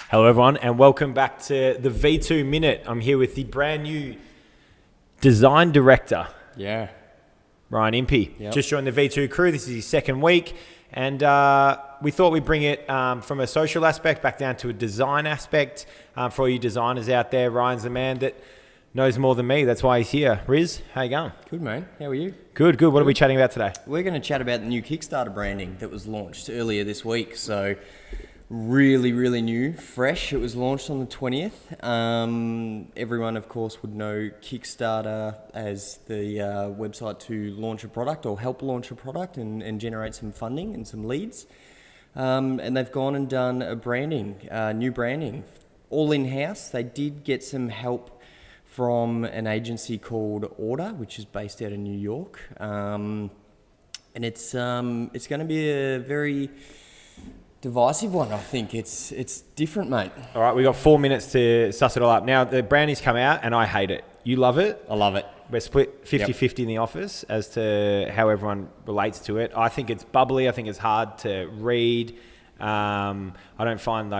Hello everyone and welcome back to the V2 Minute. I'm here with the brand new Design Director. Yeah. Ryan Impey. Yep. Just joined the V2 crew. This is his second week and we thought we'd bring it from a social aspect back down to a design aspect. For all you designers out there, Ryan's the man that knows more than me. That's why he's here. Riz, how you going? Good, mate. How are you? Good. What are we chatting about today? We're going to chat about the new Kickstarter branding that was launched earlier this week. So really new, fresh. It was launched on the 20th. Everyone, of course, would know Kickstarter as the website to launch a product or help launch a product and generate some funding and some leads. And they've gone and done a new branding, all in-house. They did get some help from an agency called Order, which is based out of New York. And it's going to be a very divisive one, I think. It's different, mate. All right, we got 4 minutes to suss it all up. Now, the branding's come out and I hate it. You love it. I love it. We're split 50-50 in the office as to how everyone relates to it. I think it's bubbly. I think it's hard to read. I don't find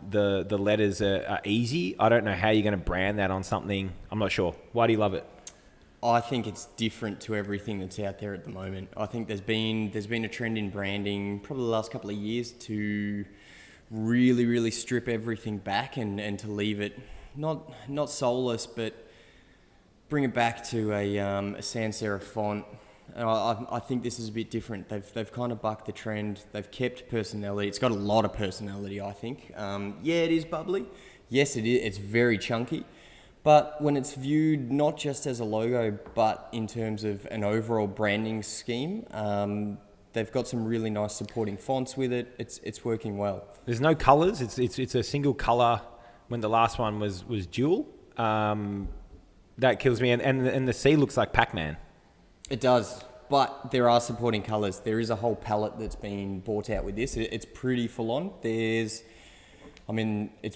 the letters are easy. I don't know how you're going to brand that on something. I'm not sure. Why do you love it? I think it's different to everything that's out there at the moment. I think there's been a trend in branding probably the last couple of years to really strip everything back and to leave it not soulless, but bring it back to a sans serif font. I think this is a bit different. They've kind of bucked the trend. They've kept personality. It's got a lot of personality, I think. Yeah, it is bubbly. Yes, it is. It's very chunky. But when it's viewed not just as a logo, but in terms of an overall branding scheme, they've got some really nice supporting fonts with it. It's working well. There's no colours. It's a single colour. When the last one was dual, that kills me. And the C looks like Pac-Man. It does, but there are supporting colours. There is a whole palette that's been bought out with this. It's pretty full on. It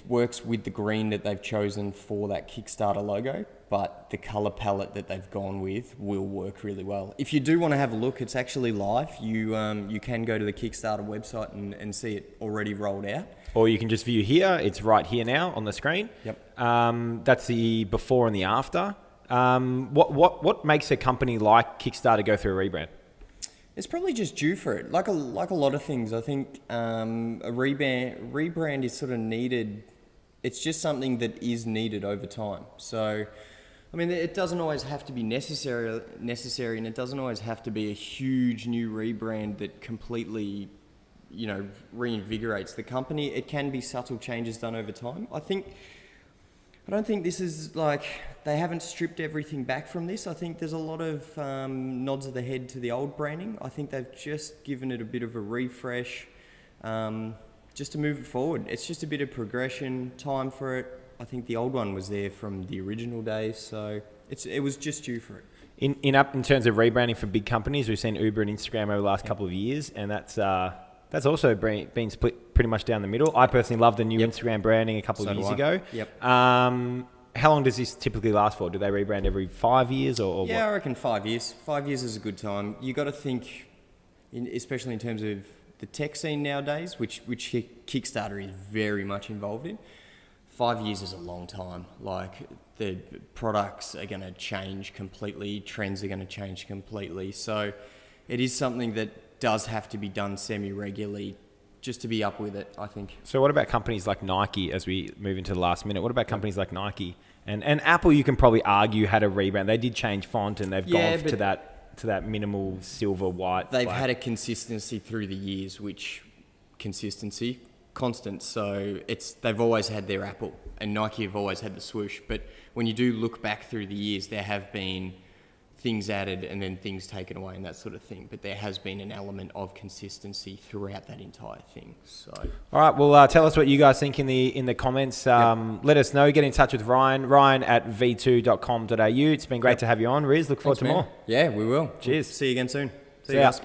works with the green that they've chosen for that Kickstarter logo, but the colour palette that they've gone with will work really well. If you do want to have a look, it's actually live. You can go to the Kickstarter website and see it already rolled out. Or you can just view here. It's right here now on the screen. Yep. That's the before and the after. What makes a company like Kickstarter go through a rebrand? It's probably just due for it. Like a lot of things, I think a rebrand is sort of needed. It's just something that is needed over time. So, it doesn't always have to be necessary, and it doesn't always have to be a huge new rebrand that completely, reinvigorates the company. It can be subtle changes done over time. I don't think this is they haven't stripped everything back from this. I think there's a lot of nods of the head to the old branding. I think they've just given it a bit of a refresh just to move it forward. It's just a bit of progression, time for it. I think the old one was there from the original days, so it was just due for it. In terms of rebranding for big companies, we've seen Uber and Instagram over the last couple of years, and that's also been split pretty much down the middle. I personally love the new Instagram branding a couple of years ago. Yep. How long does this typically last for? Do they rebrand every 5 years or Yeah, what? I reckon 5 years. 5 years is a good time. You got to think, especially in terms of the tech scene nowadays, which Kickstarter is very much involved in. 5 years is a long time. The products are going to change completely. Trends are going to change completely. So it is something that does have to be done semi-regularly just to be up with it, I think. So what about companies like Nike as we move into the last minute? What about companies like Nike? And Apple, you can probably argue, had a rebrand. They did change font and they've gone to that minimal silver white. They've had a consistency through the years, constant. So they've always had their Apple, and Nike have always had the swoosh. But when you do look back through the years, there have been things added and then things taken away and that sort of thing. But there has been an element of consistency throughout that entire thing. So, all right, well, tell us what you guys think in the comments. Let us know. Get in touch with Ryan at v2.com.au. It's been great to have you on, Riz. Look forward to more. Yeah, we will. Cheers. See you again soon. See you guys.